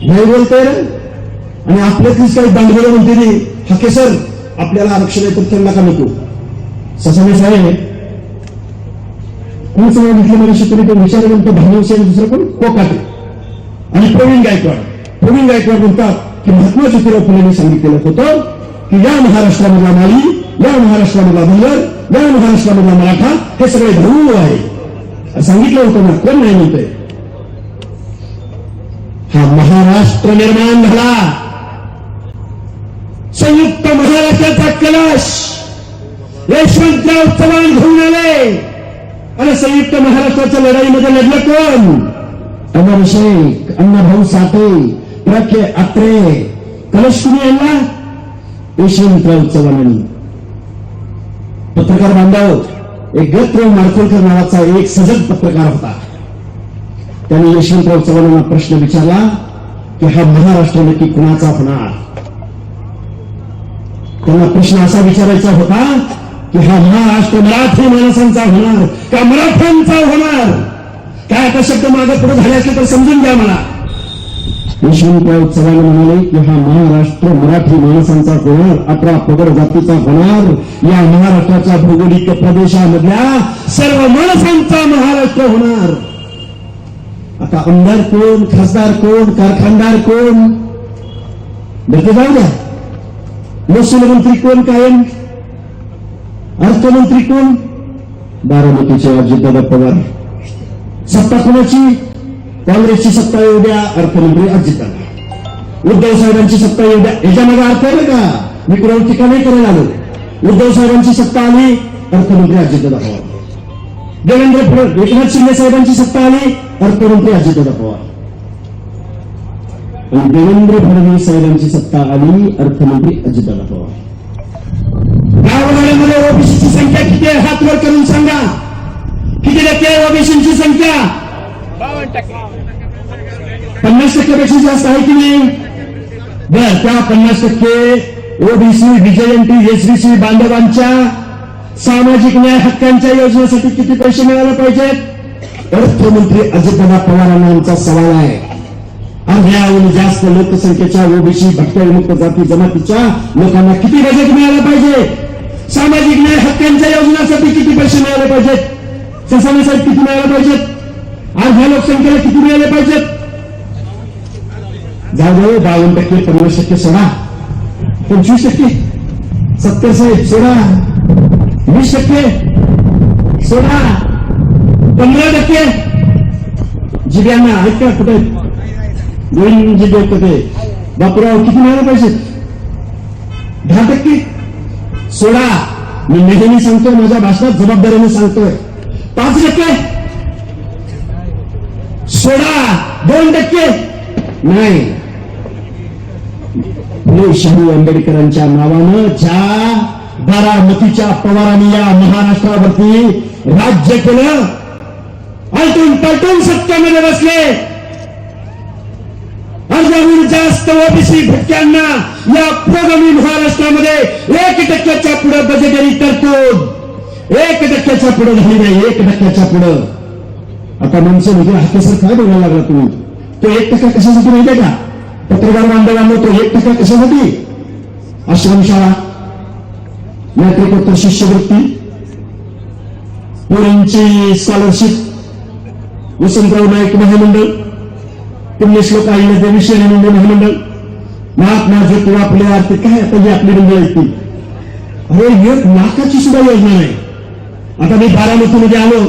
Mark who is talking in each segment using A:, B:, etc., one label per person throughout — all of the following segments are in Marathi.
A: नाही बोलतोय आणि आपल्यातलीच काही दांडगोळं म्हणते ती हके सर आपल्याला आरक्षण आहे तर त्यांना का नको. ससाने साहेब कोण सांगितलं मला शिकवली तो विचार म्हणतो भानवसे दुसरं कोण कोकाटे आणि प्रवीण गायकवाड म्हणतात की महात्मा ज्योतिराव फुलेंनी सांगितलेलं होतं की या महाराष्ट्रामधला माळी, या महाराष्ट्रामधला बंगाल, या महाराष्ट्रामधला मराठा हे सगळे भाऊ आहे सांगितलं होतं ना. कोण नाही म्हणतंय. हा महाराष्ट्र निर्माण झाला. संयुक्त महाराष्ट्राचा कलश यशवंतराव चव्हाण घेऊन आले आणि संयुक्त महाराष्ट्राच्या लढाईमध्ये लढलं कोण? अमर शेख, अण्णाभाऊ साठे, प्रखे अत्रे. कलश कुणी आणला? यशवंतराव चव्हाणांनी. पत्रकार बांधव एक गतराव मारकोलकर नावाचा एक सजग पत्रकार होता. त्यांनी यशवंतराव चव्हाणांना प्रश्न विचारला की हा महाराष्ट्र नक्की कुणाचा होणार. त्यांना प्रश्न असा विचारायचा होता की हा महाराष्ट्र मराठी माणसांचा होणार का मराठ्यांचा होणार. काय आता शब्द मागे पुढे झाले असले तर समजून घ्या मला. यशवंतराव चव्हाण म्हणाले की हा महाराष्ट्र मराठी माणसांचा होणार, 18 पगड जातीचा होणार. या महाराष्ट्राच्या भौगोलिक प्रदेशामधल्या सर्व माणसांचा महाराष्ट्र होणार. आता आमदार कोण, खासदार कोण, कारखानदार कोण बघते जाऊ द्या. महसूल मंत्री कोण कायम, अर्थमंत्री कोण, बारामतीचे अजितदादा पवार. सत्ता कोणाची? काँग्रेसची सत्ता येऊ द्या, अर्थमंत्री अजितदादा. उद्धव साहेबांची सत्ता येऊ द्या. याच्यामध्ये अर्थ आहे का? मी कुणावर टीका नाही करायला आलो. उद्धव साहेबांची सत्ता आली, अर्थमंत्री अजितदादा पवार. एकनाथ शिंदे साहेबांची सत्ता आली, अर्थमंत्री अजितदादा पवार. आणि देवेंद्र फडणवीस साहेबांची सत्ता आली, अर्थमंत्री अजितदादा पवार. गावगाड्यामध्ये ओबीसीची संख्या किती आहे? हात वर करून सांगा. किती टक्के ओबीसीची संख्या? 50% पेक्षा जास्त आहे की नाही? बर, त्या 50% ओबीसी, व्हीजेएनटी, एसबीसी बांधवांच्या सामाजिक न्याय हक्कांच्या योजनेसाठी किती पैसे मिळाले पाहिजेत? अर्थमंत्री अजितदादा पवारांना आमचा सवाल आहे. अर्ध्याहून जास्त लोकसंख्येच्या ओबीसी, भटक्या विमुक्त जाती जमातीच्या लोकांना किती बजेट मिळालं पाहिजे? सामाजिक न्याय हक्कांच्या योजनांसाठी किती पैसे मिळाले पाहिजेत? ससाने साहेब किती मिळाले पाहिजेत? अर्ध्या लोकसंख्येला किती मिळाले पाहिजेत? जाऊ 52%, 50% सोडा, 25%, 70 साहेब सोडा, 20% सोडा, 15%. जिब्यांना ऐका कुठे दोन जिबे होते बापूराव किती मिळाले पाहिजे? 10% सोडा. मी नेहमी सांगतोय, माझ्या भाषणात जबाबदारीने सांगतोय. 5% सोडा, 2% नाही. फुले शाहू आंबेडकरांच्या नावानं ज्या बारामतीच्या पवारांनी या महाराष्ट्रावरती राज्य केलं, आलटून पलटून सत्तेमध्ये बसले. अर्ध्याहून जास्त ओबीसी भटक्यांना या प्रगमी महाराष्ट्रामध्ये 1% पुढे बजेटरी तरतूद. 1% पुढे झाली नाही, 1% पुढे. आता माणसं म्हणजे हाकेसर काय बोलायला लागला तुम्ही? तो 1% कशासाठी माहितीये का? पत्रकार बांधवांना तो 1% कशासाठी? आश्रमशाळा, मॅट्रिकोत्तर शिष्यवृत्ती, पोरींची स्कॉलरशिप, वसंतराव नाईक महामंडळ, पुण्यश्लोक अहिल्यादेवी विषय महामंडळ, महात्मा ज्योतिराव फुले आर्थिक काय आता ही आपली मंडळ येतील. अरे 1 लाखाची सुद्धा योजना नाही. आता मी बारामतीमध्ये आलो,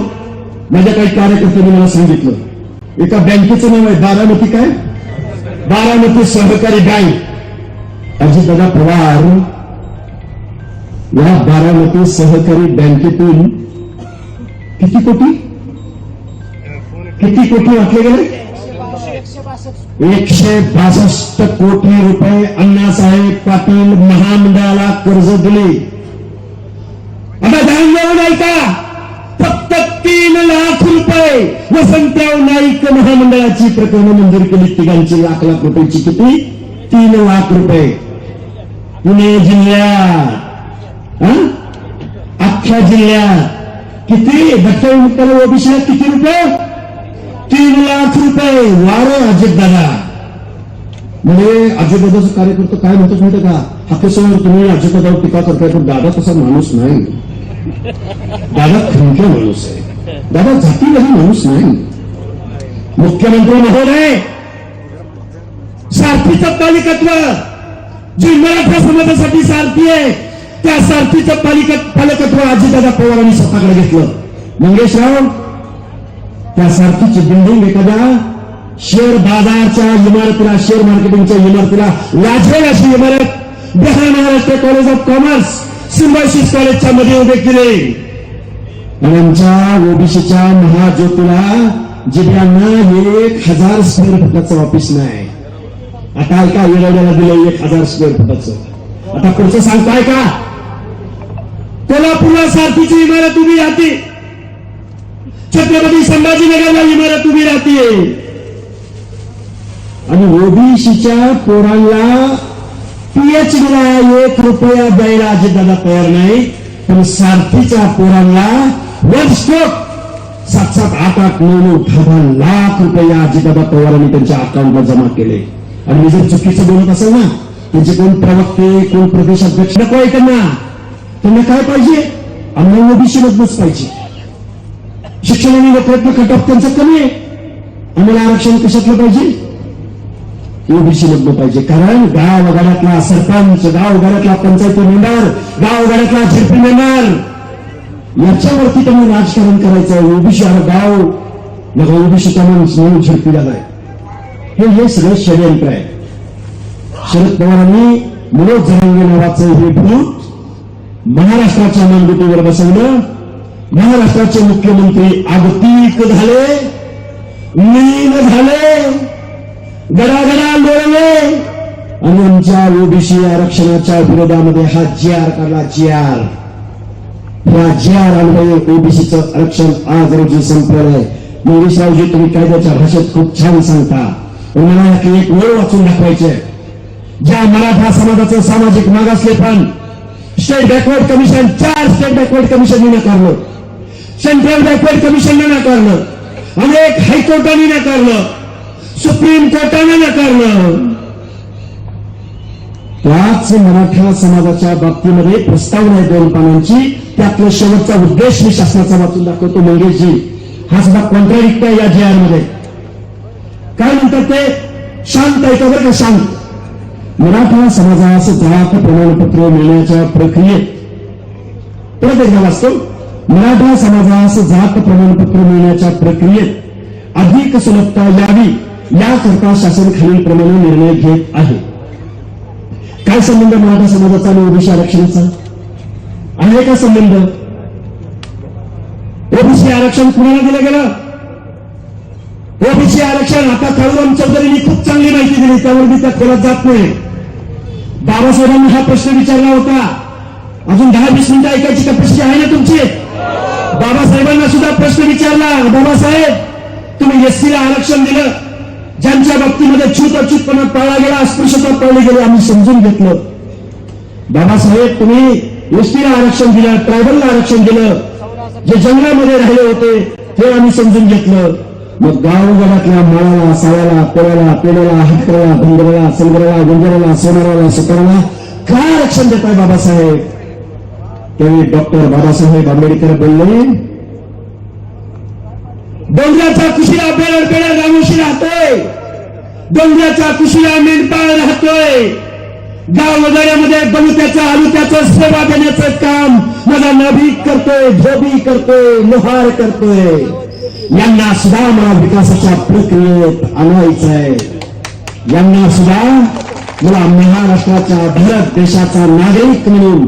A: माझ्या काही कार्यकर्त्यांनी मला सांगितलं एका बँकेचं नाव आहे बारामती, काय बारामती सहकारी बँक. अजितदादा पवार या बारामती सहकारी बँकेतून किती कोटी वाटले गेले? 162 कोटी रुपये अण्णासाहेब पाटील महामंडळाला कर्ज दिले. आता जाणून ऐका, फक्त 3 लाख रुपये वसंतराव नाईक महामंडळाची प्रकरणं मंजूर केली. तिघांची लाख रुपयाची. किती? 3 लाख रुपये. पुणे जिल्ह्यात, अख्ख्या जिल्ह्यात किती? भटक्या विमुक्ताला ओबीसीला किती रुपये? 3 लाख रुपये. वारे अजितदादा म्हणजे अजितदादाचं कार्यकर्ता काय म्हणतात माहिती का, हाकेश्वर तुम्ही अजितदादावर टीका करताय, पण दादा तसा माणूस नाही. दादा खंक्या माणूस आहे, दादा जातीलाही माणूस नाही. मुख्यमंत्री महोदय, सारथीचं पालिकत्व जे मराठा समाजासाठी सारथी आहे, त्या सारथीचं पालकत्व अजितदादा पवारांनी स्वतःकडे घेतलं. मंगेशराव, त्या सारथीची बिल्डिंग एखाद्या शेअर बाजारच्या इमारतीला, शेअर मार्केटिंगच्या इमारतीला लाजवेल अशी इमारत Bihar Maharashtra college of commerce symbiosis कॉलेजच्या मध्ये उभे केले. आणि आमच्या ओबीसीच्या महाज्योतीला जिल्ह्यांना 1000 स्क्वेअर फुटाचं ऑफिस नाही. आता ऐका, येरवड्याला दिलं 1000 स्क्वेअर फुटाचं. आता पुढचं सांगताय का, कोल्हापूरला सारथीची इमारत उभी राहते, छत्रपती संभाजीनगरला इमारत उभी राहते, आणि ओबीसीच्या पोरांना पीएचडीला 1 रुपया द्यायला अजितदादा तयार नाही. पण सारथीच्या पोरांना वर्षोक 7-7, 8-8, 9-9, 10 लाख रुपये अजितदादा पवारांनी त्यांच्या अकाउंटला जमा केले. आणि मी जर चुकीचं बोलत असेल ना, त्यांचे कोण प्रवक्ते, कोण प्रदेशाध्यक्ष नको आहे त्यांना काय पाहिजे, आम्हाला ओबीसी मधूनच पाहिजे. शिक्षणाने प्रयत्न कट ऑफ त्यांचा कमी आहे, आम्हाला आरक्षण कशातलं पाहिजे, ओबीसी मधलं पाहिजे. कारण गावगाड्यातला सरपंच, गावगाड्यातला पंचायती मेंबर, गावगाड्यातला झेडपी मेंबर, याच्यावरती त्यांनी राजकारण करायचं. ओबीसी गाव मग ओबीसीचा माणूस म्हणून झेडपीला नाही, हे सगळं षडयंत्र आहे. शरद पवारांनी मनोज जरांगे नावाचं हे भूत महाराष्ट्राच्या मानगुटीवर बसवलं. महाराष्ट्राचे मुख्यमंत्री आगतिक झाले, लीन झाले, गडागडा लोळले, आणि आमच्या ओबीसी आरक्षणाच्या विरोधामध्ये हा जीआर काढला. जीआर, या जीआर अन्वये ओबीसीचं आरक्षण आज रोजी संपवलंय. मंगेशरावजी, तुम्ही कायद्याच्या भाषेत खूप छान सांगता, मला एक वेळ वाचून दाखवायचे. ज्या मराठा समाजाचं सामाजिक मागासलेपण state backward commission, 4 state backward कमिशनने नाकारलं, सेंट्रल बॅकवर्ड कमिशनने नाकारलं, अनेक हायकोर्टाने नाकारलं, सुप्रीम कोर्टाने नाकारलं. त्याच मराठा समाजाच्या बाबतीमध्ये प्रस्तावना आहे 2 पानांची, त्यातला शेवटचा उद्देश मी शासनाचा वाचून दाखवतो. मंगेशजी, हा सुद्धा कॉन्ट्राडिक्ट आहे या जीआर मध्ये. काय म्हणतात ते, शांत ऐका बरं का, शांत. मराठा समाजास जात प्रमाणपत्र मिळण्याच्या प्रक्रियेत, परत एकदा वाचतो, मराठा समाजास जात प्रमाणपत्र मिळण्याच्या प्रक्रियेत अधिक सुलभता यावी याकरता शासन खालीलप्रमाणे निर्णय घेत आहे. काय संबंध मराठा समाजाचा आणि ओबीसी आरक्षणाचा आहे का संबंध? ओबीसी आरक्षण कुणाला दिलं गेलं? ओबीसी आरक्षण आता काळूराम चौधरींनी खूप चांगली माहिती दिली, त्यावर मी त्या खोलात जात नाही. बाबासाहेबांनी हा प्रश्न विचारला होता. अजून 10-20 मिनिटं ऐकायची कॅपॅसिटी आहे ना तुमची? बाबासाहेबांना सुद्धा प्रश्न विचारला, बाबासाहेब तुम्ही एससीला आरक्षण दिलं, ज्यांच्या बाबतीमध्ये छूत अचूतपणा पाळला गेला, अस्पृश्यता पाळली गेली, आम्ही समजून घेतलं. बाबासाहेब तुम्ही एसटीला आरक्षण दिलं, ट्रायबलला आरक्षण दिलं, जे जंगलामध्ये राहिले होते ते आम्ही समजून घेतलं. मग गावगाड्यातल्या माळाला, साळ्याला, पोळ्याला, पेड्याला, हटकराला, बंदराला, सलगराला, गुंजराला, सोनाराला, सुताराला काय आरक्षण देताय बाबासाहेब? त्यावेळी डॉक्टर बाबासाहेब आंबेडकर बोलले, डोंगराच्या कुशीला बेडा रामोशी राहतोय, डोंगराच्या कुशीला मेंढपाळ राहतोय, गावगाड्यामध्ये बलुत्याचं आलुत्याचं सेवा देण्याचं काम माझा नाभिक करतोय, धोबी करतोय, लोहार करतोय. यांना सुद्धा मला विकासाच्या प्रक्रियेत आणायचं आहे. यांना सुद्धा मला महाराष्ट्राच्या भारत देशाचा नागरिक म्हणून,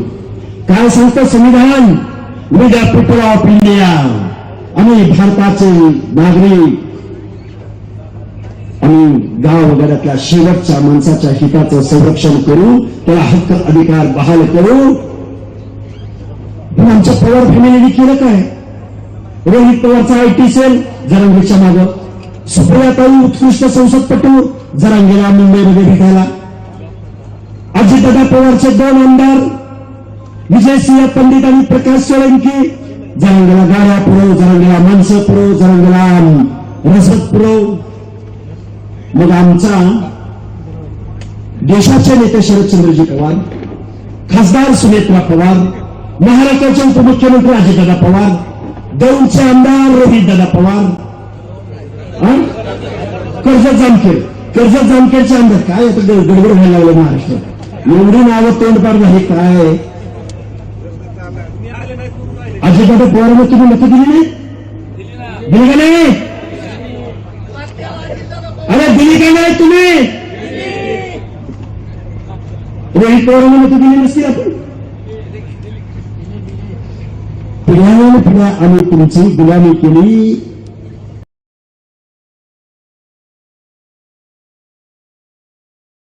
A: काय सांगतं संविधान, we the people of India, आम्ही भारताचे नागरिक, आम्ही गावगाड्यातल्या शेवटच्या माणसाच्या हिताचं संरक्षण करू, त्याला हक्क अधिकार बहाल करू. पण आमच्या पवार फॅमिलीने केलं काय? रोहित पवारचा आयटी सेल जरांगेच्या मागं, सुप्रियाताई उत्कृष्ट संसदपटू जरांगेला मुंबईमध्ये भेटायला, अजितदादा पवारचे 2 आमदार विजयसिंह पंडित आणि प्रकाश सोळंकी जरांगेला गाड्या पुरव, जरांगेला माणसं पुरव, जरांगेला रसद पुरव. मग आमचा देशाचे नेते शरदचंद्रजी पवार, खासदार सुनेत्रा पवार, महाराष्ट्राचे उपमुख्यमंत्री अजितदादा पवार, दौंडचे आमदार रोहितदादा पवार, कर्जत जामखेडचे आमदार. काय आता गडबड व्हायला लागलं महाराष्ट्रात. एवढी नावं तोंडपार झाली काय. अजितदादा पवारांना तुम्ही मतं दिली नाही? दिली का नाही? अरे दिली का नाही तुम्ही? रोहित पवारांना मतं दिली नसती आपण. पिढ्यान पिढ्या आम्ही तुमची गुलामी केली.